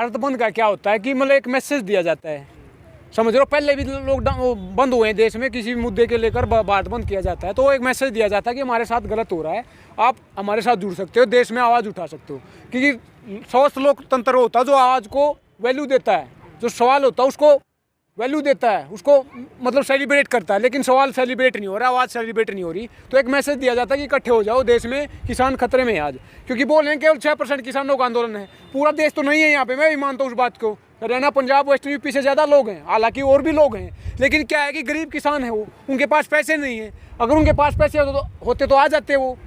भारत बंद का क्या होता है कि मतलब एक मैसेज दिया जाता है, समझ रहे हो। पहले भी लॉकडाउन बंद हुए हैं देश में, किसी भी मुद्दे के लेकर भारत बंद किया जाता है तो एक मैसेज दिया जाता है कि हमारे साथ गलत हो रहा है, आप हमारे साथ जुड़ सकते हो, देश में आवाज़ उठा सकते हो। क्योंकि स्वस्थ लोकतंत्र होता है जो आवाज़ को वैल्यू देता है, जो सवाल होता है उसको वैल्यू देता है, उसको मतलब सेलिब्रेट करता है। लेकिन सवाल सेलिब्रेट नहीं हो रहा, आवाज़ सेलिब्रेट नहीं हो रही, तो एक मैसेज दिया जाता है कि इकट्ठे हो जाओ, देश में किसान खतरे में है आज। क्योंकि बोल रहे हैं केवल 6% किसानों का आंदोलन है, पूरा देश तो नहीं है यहाँ पे, मैं भी मानता हूँ उस बात को। हरियाणा, पंजाब, वेस्ट यूपी से ज़्यादा लोग हैं, हालांकि और भी लोग हैं, लेकिन क्या है कि गरीब किसान है वो, उनके पास पैसे नहीं है। अगर उनके पास पैसे होते तो आ जाते, वो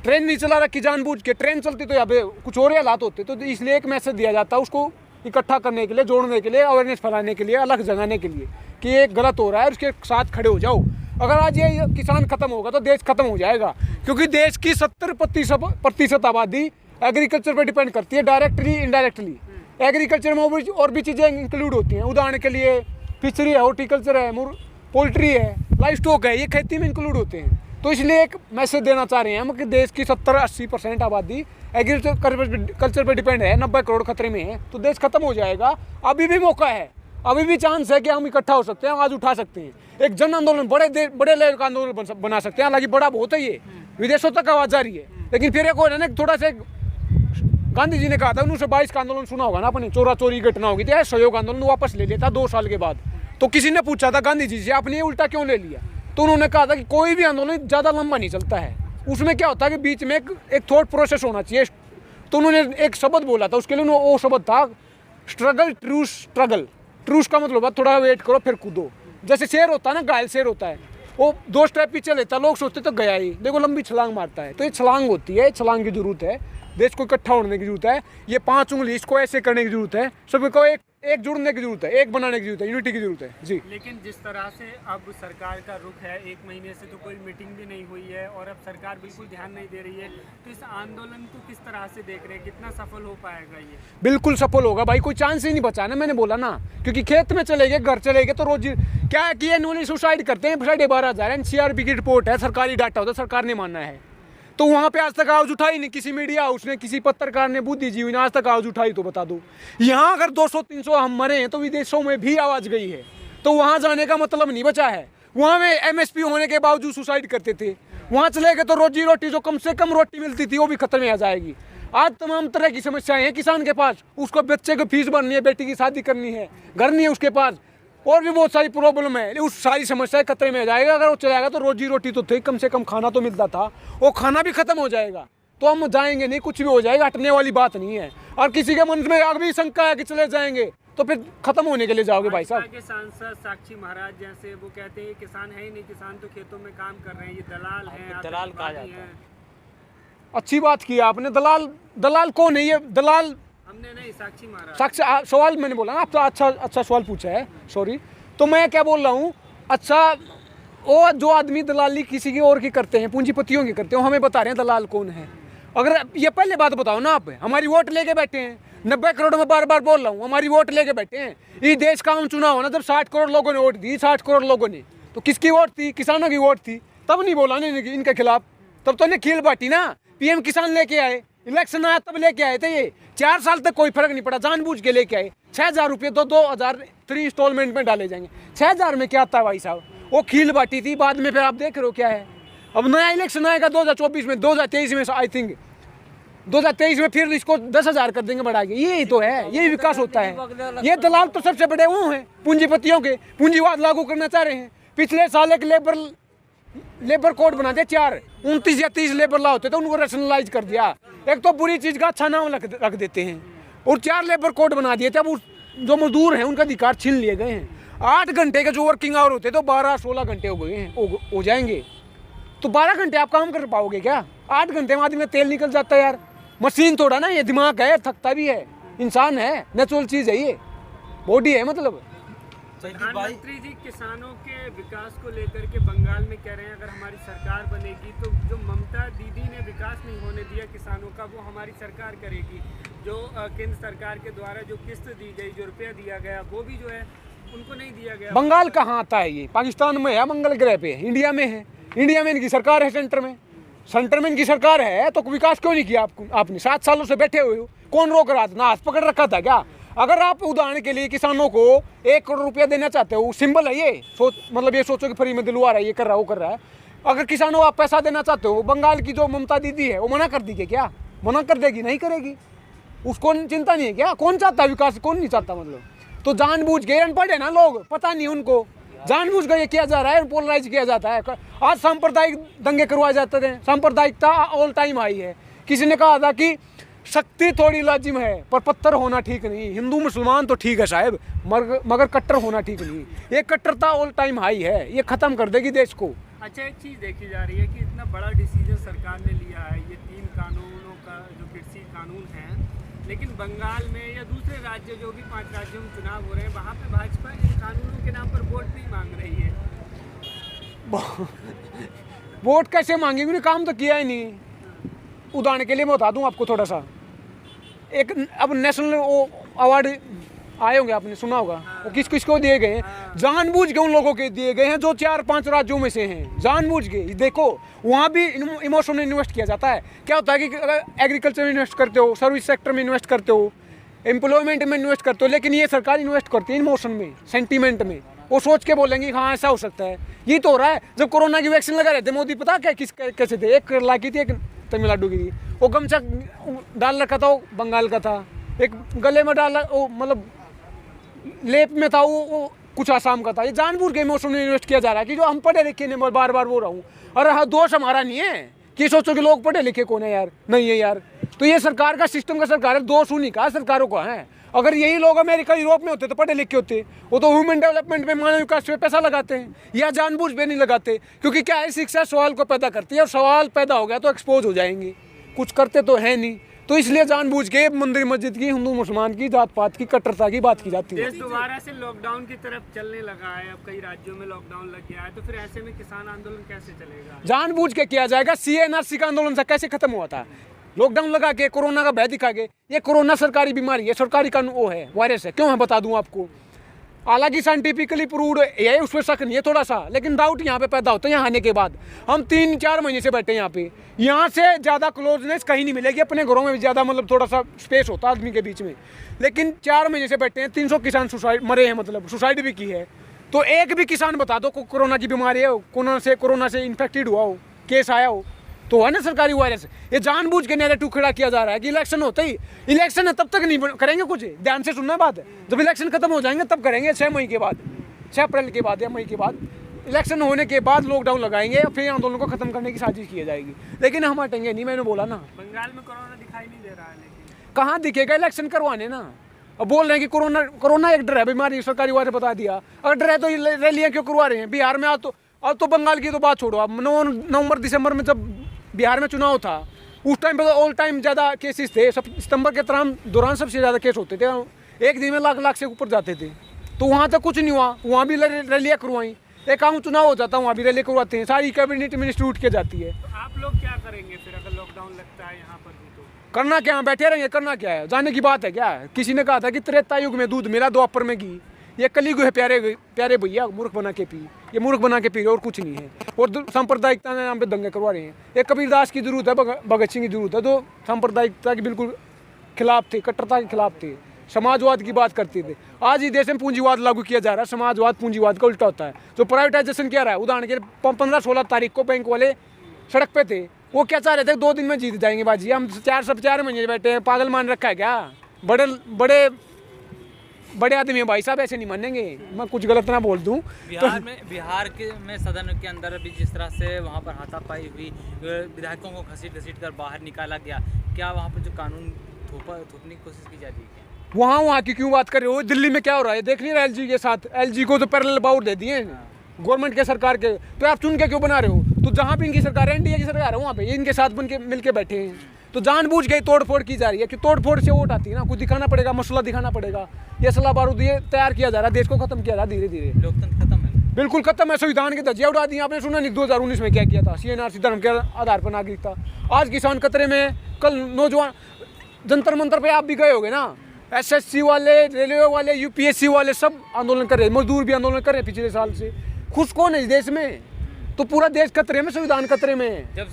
ट्रेन नहीं चला रखी जानबूझ के, ट्रेन चलती तो यहाँ पे कुछ और हालात होते। तो इसलिए एक मैसेज दिया जाता है उसको इकट्ठा करने के लिए, जोड़ने के लिए, अवेयरनेस फैलाने के लिए, अलग जगाने के लिए कि ये गलत हो रहा है, उसके साथ खड़े हो जाओ। अगर आज ये किसान खत्म होगा तो देश खत्म हो जाएगा, क्योंकि देश की 70% आबादी एग्रीकल्चर पर डिपेंड करती है, डायरेक्टली इनडायरेक्टली। एग्रीकल्चर में और भी चीज़ें इंक्लूड होती हैं, उदाहरण के लिए फिशरी है, हॉर्टिकल्चर है, पोल्ट्री है, लाइफ स्टॉक है, ये खेती में इंक्लूड होते हैं। तो इसलिए एक मैसेज देना चाह रहे हैं हम कि देश की 70-80% आबादी एग्रीकल्चर पर डिपेंड है, 90 करोड़ खतरे में है, तो देश खत्म हो जाएगा। अभी भी मौका है, अभी भी चांस है कि हम इकट्ठा हो सकते हैं, आवाज़ उठा सकते हैं, एक जन आंदोलन, बड़े लेवल का आंदोलन बना सकते हैं। हालांकि बड़ा बहुत है, ये विदेशों तक आवाज़ जा रही है, लेकिन फिर एक और है ना, थोड़ा सा गांधी जी ने कहा था 1922 का आंदोलन सुना होगा ना अपने, चोरा चोरी घटना होगी थी, सहयोग आंदोलन वापस ले लेता 2 साल के बाद। तो किसी ने पूछा था गांधी जी से, आपने ये उल्टा क्यों ले लिया? तो उन्होंने कहा था कि कोई भी आंदोलन ज़्यादा लंबा नहीं चलता है, उसमें क्या होता है कि बीच में एक थॉट प्रोसेस होना चाहिए। तो उन्होंने एक शब्द बोला था, उसके लिए वो शब्द था स्ट्रगल ट्रूस स्ट्रगल। ट्रूस का मतलब है थोड़ा वेट करो फिर कूदो। जैसे शेर होता है ना, घायल शेर होता है, वो 2 स्टेप पीछे लेता है, लोग सोचते तो गया ही, देखो लंबी छलांग मारता है। तो ये छलांग होती है, छलांग की जरूरत है, देश को इकट्ठा होने की जरूरत है, ये 5 उंगली इसको ऐसे करने की जरूरत है, सबको एक जुड़ने की जरूरत है, एक बनाने की जरूरत है, यूनिटी की जरूरत है जी। लेकिन जिस तरह से अब सरकार का रुख है, 1 महीने से तो कोई मीटिंग भी नहीं हुई है और अब सरकार बिल्कुल ध्यान नहीं दे रही है, तो इस आंदोलन को किस तरह से देख रहे हैं, कितना सफल हो पाएगा ये? बिल्कुल सफल होगा भाई, कोई चांस ही नहीं बचा ना, मैंने बोला ना। क्योंकि खेत में चले गए, घर चले गए, तो रोज क्या है कि इन्होंने सुसाइड करते हैं 12,500। NCRB की रिपोर्ट है, सरकारी डाटा होता है, सरकार ने मानना है। तो वहाँ पे आज तक आवाज़ उठाई नहीं, किसी मीडिया हाउस ने, किसी पत्रकार ने, बुद्धिजीवी ने आज तक आवाज़ उठाई तो बता दो। यहाँ अगर 200-300 हम मरे हैं तो विदेशों में भी आवाज़ गई है, तो वहाँ जाने का मतलब नहीं बचा है। वहाँ में MSP होने के बावजूद सुसाइड करते थे, वहाँ चले गए तो रोजी रोटी, जो कम से कम रोटी मिलती थी, वो भी खत्म में आ जाएगी। आज तमाम तरह की समस्याएं हैं किसान के पास, उसको बच्चे को फीस भरनी है, बेटी की शादी करनी है, घर नहीं है उसके पास, और भी बहुत सारी प्रॉब्लम है, उस सारी समस्याएं खतरे में आ जाएगा। अगर वो चलाएगा तो रोजी रोटी तो थी, कम से कम खाना तो मिलता था, वो खाना भी खत्म हो जाएगा, तो हम जाएंगे नहीं, कुछ भी हो जाएगा, हटने वाली बात नहीं है। और किसी के मन में अभी शंका है कि चले जाएंगे तो फिर खत्म होने के लिए जाओगे भाई साहब। के सांसद साक्षी महाराज जैसे वो कहते हैं किसान है ही नहीं, किसान तो खेतों में काम कर रहे हैं, ये दलाल हैं, दलाल कहा जाता है। अच्छी बात की आपने, दलाल कौन है ये? दलाल हमने नहीं, साक्षी महाराज। साक्षी सवाल मैंने बोला ना, आपका अच्छा सवाल पूछा है, सॉरी। तो मैं क्या बोल रहा हूँ, अच्छा वो जो आदमी दलाली किसी की और की करते हैं, पूंजीपतियों की करते हैं, हमें बता रहे हैं दलाल कौन है। अगर ये पहले बात बताओ ना, आप हमारी वोट लेके बैठे हैं, 90 करोड़ में बार बार बोल रहा हूँ, हमारी वोट लेके बैठे हैं। ये देश का चुनाव हो ना, जब 60 करोड़ लोगों ने वोट दी, 60 करोड़ लोगों ने, तो किसकी वोट थी? किसानों की वोट थी। तब नहीं बोला ना इनके खिलाफ, तब तो इन्हें खील बांटी ना। PM किसान लेके आए, इलेक्शन आया तब लेके आए थे ये। 4 साल तक कोई फर्क नहीं पड़ा, जानबूझ के लेके आए। 6,000 रुपये 2,000 3 इंस्टॉलमेंट में डाले जाएंगे। 6,000 में क्या आता है भाई साहब? वो खील बांटी थी, बाद में फिर आप देख रहे हो क्या है। अब नया इलेक्शन आएगा 2024 में, 2023 में, आई थिंक 2023 में, फिर इसको 10,000 कर देंगे बढ़ा के। यही तो है, यही विकास होता है। ये दलाल तो सबसे बड़े वो हैं पूंजीपतियों के, पूंजीवाद लागू करना चाह रहे हैं। पिछले साल एक लेबर कोड बना दिया, 29 या 30 लेबर लॉ होते थे, उनको रैशनलाइज कर दिया। एक तो बुरी चीज़ का अच्छा नाम रख देते हैं, और 4 लेबर कोड बना दिए थे। अब जो मजदूर हैं उनका अधिकार छीन लिए गए हैं। 8 घंटे के जो वर्किंग आवर होते तो 12-16 घंटे हो गए हैं, हो जाएंगे। तो 12 घंटे आप काम कर पाओगे क्या? 8 घंटे में आदमी में तेल निकल जाता है यार। मशीन थोड़ा ना, ये दिमाग है, थकता भी है, इंसान है, नेचुरल चीज़ है, ये बॉडी है मतलब। प्रधानमंत्री जी किसानों के विकास को लेकर के बंगाल में कह रहे हैं, अगर हमारी सरकार बनेगी तो जो ममता दीदी ने विकास नहीं होने दिया किसानों का, वो हमारी सरकार करेगी। जो केंद्र सरकार के द्वारा जो किस्त दी गई, जो रुपया दिया गया, वो भी जो है उनको नहीं दिया गया। बंगाल कहाँ आता है ये? पाकिस्तान में है, मंगल ग्रह पे है, इंडिया में है। इंडिया में इनकी सरकार है, सेंटर में इनकी सरकार है, तो विकास क्यों नहीं किया आपने? 7 सालों से बैठे हुए हो, कौन रोक रहा था? ना हाथ पकड़ रखा था क्या? अगर आप उदाहरण के लिए किसानों को 1 करोड़ रुपया देना चाहते हो, सिंबल है ये, मतलब ये सोचो कि फ्री में दिलवा रहा है, ये कर रहा है, वो कर रहा है। अगर किसानों को आप पैसा देना चाहते हो, बंगाल की जो ममता दीदी है वो मना कर दी क्या? मना कर देगी? नहीं करेगी, उसको चिंता नहीं है क्या? कौन चाहता है विकास, कौन नहीं चाहता? मतलब तो जानबूझ के अनपढ़ है ना लोग, पता नहीं उनको, जानबूझ के ये किया जा रहा है, पोलराइज किया जाता है। आज सांप्रदायिक दंगे करवाए जाते थे, सांप्रदायिकता ऑल टाइम हाई है। किसी ने कहा था कि शक्ति थोड़ी लाजिम है पर पत्थर होना ठीक नहीं। हिंदू मुसलमान तो ठीक है साहब, मगर कट्टर होना ठीक नहीं। ये कट्टरता ऑल टाइम हाई है, ये खत्म कर देगी देश को। अच्छा, एक चीज़ देखी जा रही है कि इतना बड़ा डिसीजन सरकार ने लिया है, ये 3 कानूनों का जो कृषि कानून है, लेकिन बंगाल में या दूसरे राज्य जो भी 5 राज्यों में चुनाव हो रहे हैं, वहाँ पे भाजपा इन कानूनों के नाम पर वोट नहीं मांग रही है। वोट कैसे मांगेंगे? उन्होंने काम तो किया ही नहीं। उदाहरण के लिए मैं बता दूं आपको थोड़ा सा, एक अब नेशनल वो अवार्ड आए होंगे, आपने सुना होगा, वो किस किस को दिए गए हैं? जानबूझ के उन लोगों के दिए गए हैं जो 4-5 राज्यों में से हैं, जानबूझ के। देखो वहाँ भी इमोशन में इन्वेस्ट किया जाता है। क्या होता है कि अगर एग्रीकल्चर में इन्वेस्ट करते हो, सर्विस सेक्टर में इन्वेस्ट करते हो, एम्प्लॉयमेंट में इन्वेस्ट करते हो, लेकिन ये सरकार इन्वेस्ट करती है इमोशन में, सेंटीमेंट में। वो सोच के बोलेंगे हाँ ऐसा हो सकता है। ये तो हो रहा है। जब कोरोना की वैक्सीन लगा रहे थे मोदी, पता क्या कैसे थे? एक केरला की थी, एक तमिलनाडु की थी। वो गमछा डाल रखा था, वो बंगाल का था। एक गले में डाल, वो मतलब लेप में था, वो कुछ आसाम का था। ये जानबूझ के इमोशन में इन्वेस्ट किया जा रहा है कि जो हम पढ़े लिखे ने, बार बार बोल रहा हूँ। और हाँ, दोष हमारा नहीं है कि सोचो कि लोग पढ़े लिखे कौन है यार, नहीं है यार। तो ये सरकार का सिस्टम का सरकार है, दोष उन्हीं का सरकारों का है। अगर यही लोग अमेरिका यूरोप में होते तो पढ़े लिखे होते, वो तो ह्यूमन डेवलपमेंट में, मानव विकास में पैसा लगाते हैं। या जानबूझ पे नहीं लगाते, क्योंकि क्या है, शिक्षा सवाल को पैदा करती है, और सवाल पैदा हो गया तो एक्सपोज हो जाएंगे। कुछ करते तो है नहीं, तो इसलिए जानबूझ के मंदिर मस्जिद की, हिंदू मुसलमान की, जात पात की, कट्टरता की बात की जाती है। देश दोबारा से लॉकडाउन की तरफ चलने लगा है, अब कई राज्यों में लॉकडाउन लग गया है, तो फिर ऐसे में किसान आंदोलन कैसे चलेगा? जानबूझ के किया जाएगा। CNRC का आंदोलन से कैसे खत्म हुआ था? लॉकडाउन लगा के, कोरोना का भय दिखा के। ये कोरोना सरकारी बीमारी है, सरकारी का वो है, वायरस है। क्यों है बता दूं आपको। हालांकि साइंटिफिकली प्रूव्ड है, उसमें शक नहीं है थोड़ा सा, लेकिन डाउट यहाँ पे पैदा होता है। यहाँ आने के बाद हम 3-4 महीने से बैठे यहाँ पे, यहाँ से ज़्यादा क्लोजनेस कहीं नहीं मिलेगी। अपने घरों में भी ज़्यादा मतलब थोड़ा सा स्पेस होता है आदमी के बीच में, लेकिन 4 महीने से बैठे हैं। 300 किसान सुसाइड मरे हैं, मतलब सुसाइड भी की है। तो एक भी किसान बता दो को कोरोना की बीमारी है, कोरोना से इन्फेक्टेड हुआ हो, केस आया हो, तो है ना सरकारी वायरस। ये जानबूझ के नैरेटिव खड़ा किया जा रहा है कि इलेक्शन होते ही, इलेक्शन है तब तक नहीं करेंगे कुछ। ध्यान से सुनना बात है, जब इलेक्शन खत्म हो जाएंगे तब करेंगे। 6 मई के बाद, 6 अप्रैल के बाद या मई के बाद, इलेक्शन होने के बाद लॉकडाउन लगाएंगे, फिर आंदोलन को खत्म करने की साजिश की जाएगी। लेकिन हम हटेंगे नहीं, मैंने बोला ना। बंगाल में कोरोना दिखाई नहीं दे रहा है, लेकिन कहाँ दिखेगा? इलेक्शन करवाने ना। अब बोल रहे हैं कि कोरोना एक डर है, बीमारी, सरकारी वायरस बता दिया। अगर डर है तो रैलियाँ क्यों करवा रहे हैं बिहार में? अब तो बंगाल की तो बात छोड़ो। अब नवंबर-दिसंबर में जब बिहार में चुनाव था, उस टाइम पे तो ऑल टाइम ज़्यादा केसेस थे। सितंबर के दौरान सबसे ज़्यादा केस होते थे, एक दिन में लाख से ऊपर जाते थे। तो वहाँ तक कुछ नहीं हुआ, वहाँ भी रैलियाँ करवाई। एक आम चुनाव हो जाता है, वहाँ भी रैली करवाते हैं, सारी कैबिनेट मिनिस्ट्री उठ के जाती है। तो आप लोग क्या करेंगे फिर अगर लॉकडाउन लगता है यहाँ पर भी? तो करना क्या, बैठे रहेंगे? करना क्या है? जाने की बात है क्या? किसी ने कहा था कि त्रेता युग में दूध मिला, द्वापर में घी। ये कलयुग है प्यारे भैया, मूर्ख बना के पी। ये मूर्ख बना के पी रहे, और कुछ नहीं है। और सांप्रदायिकता के नाम पे दंगे करवा रहे हैं। एक कबीरदास की जरूरत है, भगत सिंह की जरूरत है, जो सांप्रदायिकता के बिल्कुल खिलाफ थे, कट्टरता के खिलाफ थे, समाजवाद की बात करते थे। आज ही देश में पूंजीवाद लागू किया जा रहा है। समाजवाद पूंजीवाद का उल्टा होता है। जो प्राइवेटाइजेशन किया रहा है, उदाहरण के 15-16 तारीख को बैंक वाले सड़क पे थे। वो क्या चाह रहे थे? 2 दिन में जीत जाएंगे बाजी। हम 4 महीने बैठे हैं, पागल मान रखा है क्या? बड़े आदमी है भाई साहब, ऐसे नहीं मानेंगे। मैं कुछ गलत ना बोल दूं। बिहार में सदन के अंदर भी जिस तरह से वहाँ पर हाथापाई हुई, विधायकों को घसीट कर बाहर निकाला गया, क्या वहाँ पर जो कानून थोपने की कोशिश की जा रही है? वहाँ की क्यों बात कर रहे हो? दिल्ली में क्या हो रहा है देख नहीं रहा? LG के साथ, LG को तो पैरेलल बाउट दे दिए गवर्नमेंट के सरकार के। तो आप चुन के क्यों बना रहे हो? तो जहाँ भी इनकी सरकार, NDA की सरकार है, वहाँ पे इनके साथ मिल के बैठे हैं। तो जानबूझ के तोड़फोड़ की जा रही है कि तोड़फोड़ से वोट आती है ना। कुछ दिखाना पड़ेगा, मसला दिखाना पड़ेगा। ये असला बारूद ये तैयार किया जा रहा है, देश को खत्म किया जा रहा है धीरे धीरे। लोकतंत्र खत्म है, बिल्कुल खत्म है। संविधान की धज्जियां उड़ा दी। आपने सुना नहीं 2019 में क्या किया था? CNRC धर्म के आधार पर नागरिकता। आज किसान खतरे में। कल नौजवान जंतर मंतर पे आप भी गए होगे ना, SSC वाले, रेलवे वाले, UPSC वाले सब आंदोलन कर रहे हैं। मजदूर भी आंदोलन कर रहे हैं पिछले साल से। खुश कौन है इस देश में? तो पूरा देश खतरे में, संविधान खतरे में है।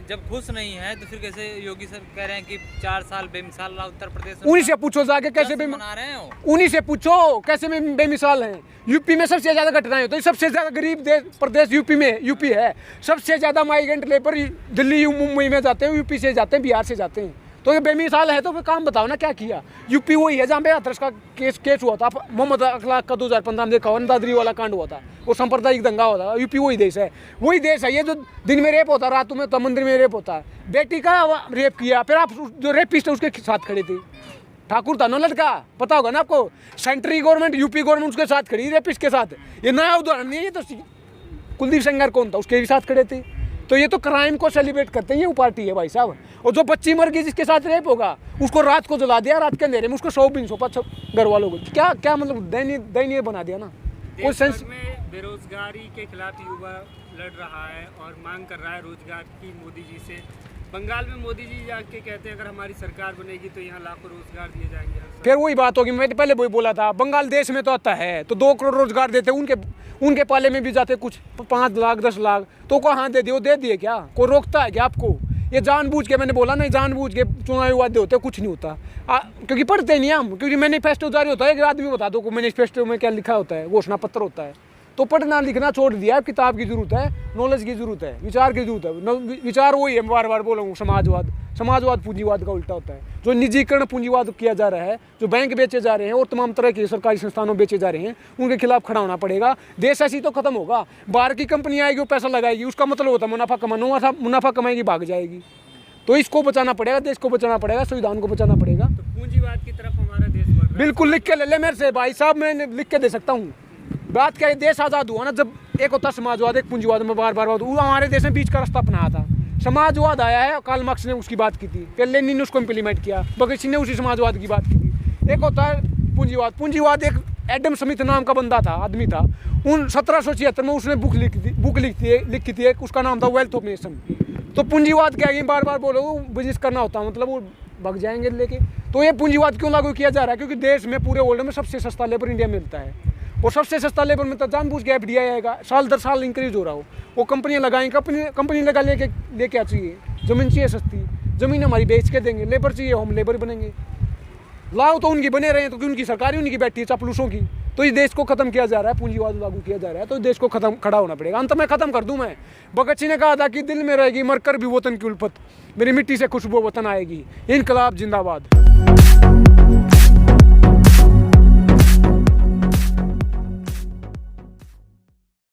जब खुश नहीं है तो फिर कैसे योगी सर कह रहे हैं कि 4 साल बेमिसाल रहा उत्तर प्रदेश? उन्हीं से पूछो जाके कैसे मना रहे हैं, उन्हीं से पूछो कैसे में बेमिसाल हैं। यूपी में सबसे ज्यादा घटनाएं होती है, सबसे ज्यादा गरीब प्रदेश यूपी है। सबसे ज्यादा माइग्रेंट लेबर दिल्ली मुंबई में जाते हैं, यूपी से जाते हैं, बिहार से जाते हैं। तो ये बेमिसाल है तो फिर काम बताओ ना क्या किया। यूपी वही है जहाँ पे हाथरस का केस हुआ था, मोहम्मद अखलाक का 2015 में देखा हुआ, दादरी वाला कांड हुआ था, वो सांप्रदायिक दंगा हुआ था। यूपी वही देश है ये जो दिन में रेप होता, रात में तो मंदिर में रेप होता है। बेटी का रेप किया, फिर आप जो रेपिस्ट है उसके साथ खड़े थे, ठाकुर था ना लड़का, पता होगा ना आपको। सेंट्रल गवर्नमेंट, यूपी गवर्नमेंट उसके साथ खड़ी, रेपिस्ट के साथ। ये नया उदाहरण नहीं है, ये तो कुलदीप सेंगर कौन था, उसके भी साथ खड़े थे। तो ये तो क्राइम को सेलिब्रेट करते हैं, ये पार्टी है भाई साहब। और जो बच्ची मर गई जिसके साथ रेप होगा, उसको रात को जला दिया, रात के अंधेरे में उसको 100 सौंपा घर वालों को। क्या मतलब दयनीय बना दिया ना। कोई सेंस में बेरोजगारी के खिलाफ युवा लड़ रहा है और मांग कर रहा है रोजगार की मोदी जी से। बंगाल में मोदी जी जाके कहते हैं अगर हमारी सरकार बनेगी तो यहाँ लाखों रोजगार दिए जाएंगे। फिर वही बात होगी, मैंने पहले वही बोला था, बंगाल देश में तो आता है तो 2 करोड़ रोजगार देते, उनके पाले में भी जाते कुछ 5 लाख 10 लाख, तो कहाँ दे दिए क्या? कोई रोकता है क्या आपको? ये जानबूझ के, मैंने बोला नहीं, जानबूझ के चुनावी वादे होते, कुछ नहीं होता। क्योंकि पढ़ते नहीं हम, क्योंकि मैनिफेस्टो जारी होता है, एक आदमी बता दो मैनिफेस्टो में क्या लिखा होता है, घोषणा पत्र होता है। तो पढ़ना लिखना छोड़ दिया, किताब की जरूरत है, नॉलेज की जरूरत है, विचार की जरूरत है। विचार वही है, बार बार बोला हूँ, समाजवाद पूंजीवाद का उल्टा होता है। जो निजीकरण पूंजीवाद किया जा रहा है, जो बैंक बेचे जा रहे हैं और तमाम तरह के सरकारी संस्थानों बेचे जा रहे हैं, उनके खिलाफ खड़ा होना पड़ेगा। देश ऐसी तो खत्म होगा। बाहर की कंपनी आएगी, वो पैसा लगाएगी, उसका मतलब होता है मुनाफा कमाना, मुनाफा कमाएगी, भाग जाएगी। तो इसको बचाना पड़ेगा, देश को बचाना पड़ेगा, संविधान को बचाना पड़ेगा। तो पूंजीवाद की तरफ हमारा देश बढ़ रहा है। बिल्कुल, लिख के ले ले मेरे से भाई साहब, मैं लिख के दे सकता हूँ। बात क्या है, देश आज़ाद हुआ ना जब, एक होता समाजवाद, एक पूंजीवाद में बार वो हमारे देश में बीच का रास्ता अपनाया था। समाजवाद आया है, कार्ल मार्क्स ने उसकी बात की थी, फिर लेनिन ने उसको इम्प्लीमेंट किया, भगत सिंह ने उसी समाजवाद की बात की थी। एक होता है पूंजीवाद एक एडम स्मिथ नाम का बंदा था, आदमी था, उन 1776 में उसने बुक लिखी थी एक, उसका नाम था वेल्थ ऑफ नेशन। तो पूंजीवाद क्या है, बार बार बोलो बिजनेस करना होता है, मतलब वो भाग जाएंगे लेके। तो ये पूंजीवाद क्यों लागू किया जा रहा है? क्योंकि देश में पूरे वर्ल्ड में सबसे सस्ता लेबर इंडिया में मिलता है, और सबसे सस्ता लेबर में तो जानबूझ के FDI आएगा, साल दर साल इंक्रीज हो रहा हो, वो कंपनियां लगाएंगे, कंपनी लगा लेके क्या चाहिए? ज़मीन चाहिए सस्ती, ज़मीन हमारी बेच के देंगे, लेबर चाहिए, हम लेबर बनेंगे। लाओ तो उनकी बने रहे, तो क्योंकि उनकी सरकार ही उनकी बैठी है, चापलूसों की। तो इस देश को खत्म किया जा रहा है, पूंजीवाद लागू किया जा रहा है, तो देश को खड़ा होना पड़ेगा। अंत में खत्म कर दूं मैं, भगत सिंह ने कहा था कि दिल में रहेगी मरकर भी वतन की उल्फत, मेरी मिट्टी से खुशबू वतन आएगी। इनकलाब जिंदाबाद।